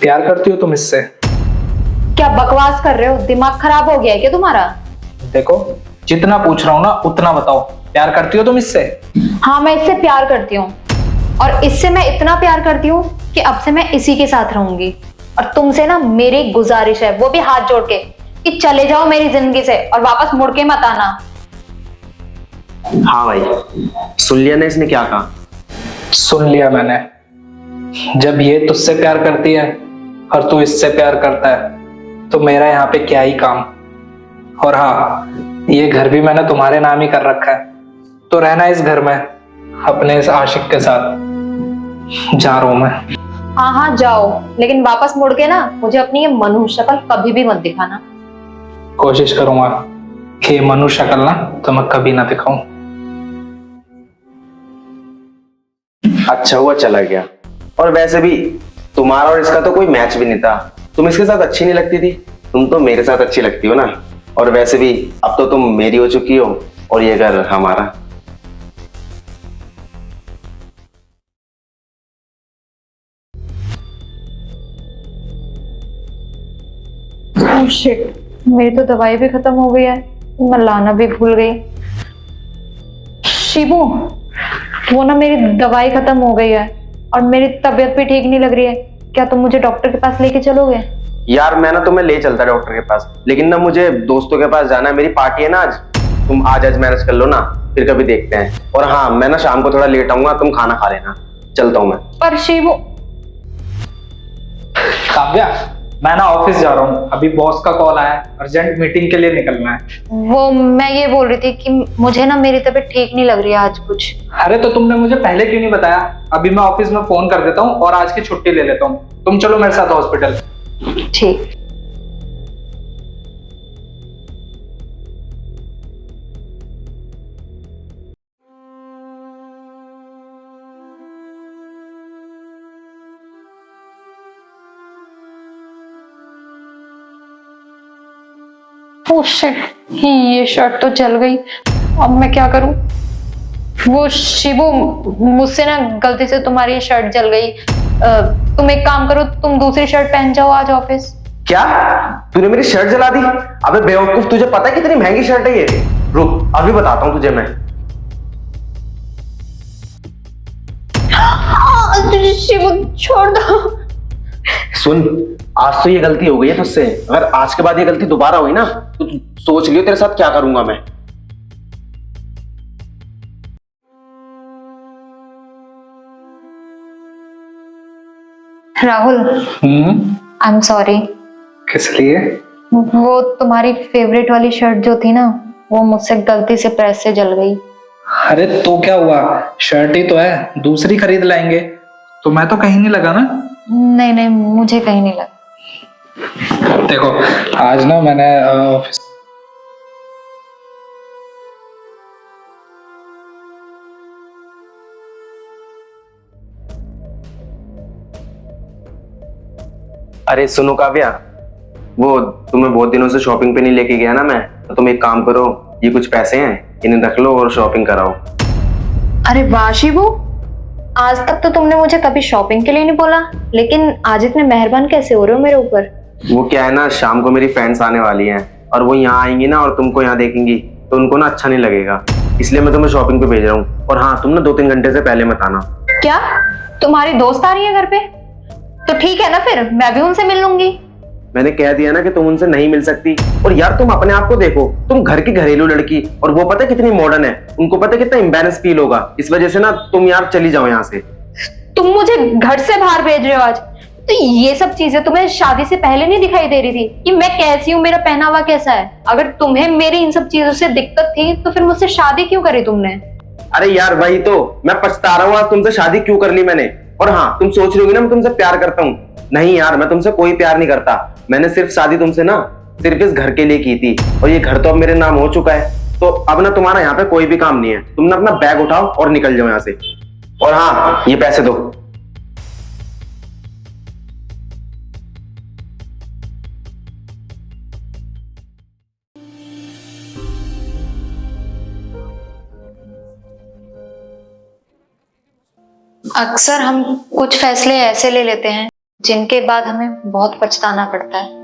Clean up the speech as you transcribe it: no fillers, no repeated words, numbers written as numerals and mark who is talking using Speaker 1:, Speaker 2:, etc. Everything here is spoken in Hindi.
Speaker 1: प्यार करती हो तुम इससे?
Speaker 2: क्या बकवास कर रहे हो? दिमाग खराब हो गया है क्या तुम्हारा?
Speaker 1: देखो, जितना पूछ रहा हूँ ना उतना बताओ, प्यार करती हो तुम इससे?
Speaker 2: हाँ, मैं इससे प्यार करती हूँ और इससे मैं इतना प्यार करती हूँ कि अब से मैं इसी के साथ रहूंगी। और तुमसे ना मेरी गुजारिश है, वो भी हाथ जोड़ के, कि चले जाओ मेरी जिंदगी से और वापस मुड़ के मत आना।
Speaker 3: हाँ भाई, सुन लिया ना इसने क्या कहा?
Speaker 1: सुन लिया मैंने। जब ये तुझसे प्यार करती है और तू इससे प्यार करता है तो मेरा यहाँ पे क्या ही काम। और हाँ, ये घर भी मैंने तुम्हारे नाम ही कर रखा है, तो रहना इस घर में अपने इस आशिक के साथ। जा रहा हूं मैं।
Speaker 2: हाँ हाँ जाओ, लेकिन वापस मुड़ के ना मुझे अपनी ये मनुष्य शक्ल कभी भी मत दिखाना।
Speaker 1: कोशिश करूंगा कि ये मनुष्य शक्ल ना तो मैं कभी ना दिखाऊं।
Speaker 3: अच्छा हुआ चला गया। और वैसे भी तुम्हारा और इसका तो कोई मैच भी नहीं था। तुम इसके साथ अच्छी नहीं लगती थी, तुम तो मेरे साथ अच्छी लगती हो ना। और वैसे भी अब तो तुम मेरी हो चुकी हो और ये घर हमारा।
Speaker 2: ओह शिट, मेरी तो दवाई भी खत्म हो गई है, मैं लाना भी भूल गई। शिबू, वो ना मेरी दवाई खत्म हो गई है और मेरी तबीयत भी ठीक नहीं लग रही है। क्या तुम मुझे डॉक्टर के पास लेके चलोगे?
Speaker 3: यार मैं ना तुम्हें ले चलता डॉक्टर के पास, लेकिन ना मुझे दोस्तों के पास जाना है, मेरी पार्टी है ना आज। तुम आज मैनेज कर लो ना, फिर कभी देखते हैं। और हाँ, मैं ना शाम को थोड़ा लेट आऊंगा, तुम खाना खा लेना। चलता हूँ मैं।
Speaker 2: पर शिबू।
Speaker 1: काव्या, मैं ना ऑफिस जा रहा हूँ, अभी बॉस का कॉल आया है, अर्जेंट मीटिंग के लिए निकलना है।
Speaker 2: वो मैं ये बोल रही थी कि मुझे ना मेरी तबीयत ठीक नहीं लग रही है आज कुछ।
Speaker 1: अरे तो तुमने मुझे पहले क्यों नहीं बताया? अभी मैं ऑफिस में फोन कर देता हूँ और आज की छुट्टी ले लेता हूँ। तुम चलो मेरे साथ हॉस्पिटल।
Speaker 2: ठीक। ओह शिट, ये शर्ट तो जल गई। अब मैं क्या करूं? वो शिबू, मुझसे ना गलती से तुम्हारी ये शर्ट जल गई। तुम एक काम करो, तुम दूसरी शर्ट पहन जाओ आज ऑफिस।
Speaker 3: क्या तूने मेरी शर्ट जला दी? अबे बेवकूफ, तुझे पता है कितनी महंगी शर्ट है ये? रुक, अभी बताता हूँ तुझे मैं।
Speaker 2: शिबू छोड़ दो।
Speaker 3: सुन, आज तो ये गलती हो गई है तुझसे। अगर आज के बाद ये गलती दोबारा हुई ना तो तू सोच लियो तेरे साथ क्या करूंगा मैं।
Speaker 2: Rahul, I am sorry.
Speaker 1: किस लिए?
Speaker 2: वो तुम्हारी फेवरेट वाली शर्ट जो थी ना, वो मुझसे गलती से प्रेस से जल गई।
Speaker 1: अरे तो क्या हुआ, शर्ट ही तो है, दूसरी खरीद लाएंगे। तो मैं तो कहीं नहीं लगा ना।
Speaker 2: नहीं नहीं, मुझे कहीं नहीं लगा।
Speaker 1: देखो, आज ना मैंने ऑफिस
Speaker 3: अरे सुनो काव्या, वो तुम्हें बहुत दिनों से शॉपिंग पे नहीं लेके गया ना मैं, तो तुम एक काम करो, ये कुछ पैसे हैं, इन्हें रख लो और शॉपिंग कराओ।
Speaker 2: अरे वाह शिबू, आज तक तो तुमने मुझे कभी शॉपिंग के लिए नहीं बोला, लेकिन आज इतने मेहरबान कैसे हो रहे हो मेरे ऊपर?
Speaker 3: वो क्या है ना, शाम को मेरी फ्रेंड्स आने वाली हैं और वो यहाँ आएंगी ना और तुमको यहाँ देखेंगी तो उनको ना अच्छा नहीं लगेगा, इसलिए मैं तुम्हें शॉपिंग पे भेज रहा हूँ। और हाँ, तुम ना 2-3 घंटे से पहले मत आना।
Speaker 2: क्या तुम्हारी दोस्त आ रही है घर पे? तो ठीक है ना, फिर मैं भी उनसे मिल लूंगी।
Speaker 3: मैंने कह दिया ना कि तुम उनसे नहीं मिल सकती। और यार तुम अपने आप को देखो, तुम घर की घरेलू लड़की, और वो पता है कितनी मॉडर्न है, उनको पता है कितना एम्बैरेस फील होगा। इस वजह से ना तुम यार चली जाओ यहाँ से।
Speaker 2: तुम मुझे घर से बाहर भेज रहे हो आज? तो ये सब चीजें तुम्हें शादी से पहले नहीं दिखाई दे रही थी कि मैं कैसी हूँ, मेरा पहनावा कैसा है? अगर तुम्हें मेरी इन सब चीजों से दिक्कत थी तो फिर मुझसे शादी क्यों करी तुमने?
Speaker 3: अरे यार वही तो मैं पछता रहा हूँ, आज तुमसे शादी क्यों कर ली मैंने। और हाँ, तुम सोच रही होगी ना मैं तुमसे प्यार करता हूँ। नहीं यार, मैं तुमसे कोई प्यार नहीं करता। मैंने सिर्फ शादी तुमसे ना सिर्फ इस घर के लिए की थी, और ये घर तो अब मेरे नाम हो चुका है, तो अब ना तुम्हारा यहाँ पे कोई भी काम नहीं है। तुम ना अपना बैग उठाओ और निकल जाओ यहाँ से। और हाँ, ये पैसे दो।
Speaker 2: अक्सर हम कुछ फैसले ऐसे ले लेते हैं जिनके बाद हमें बहुत पछताना पड़ता है।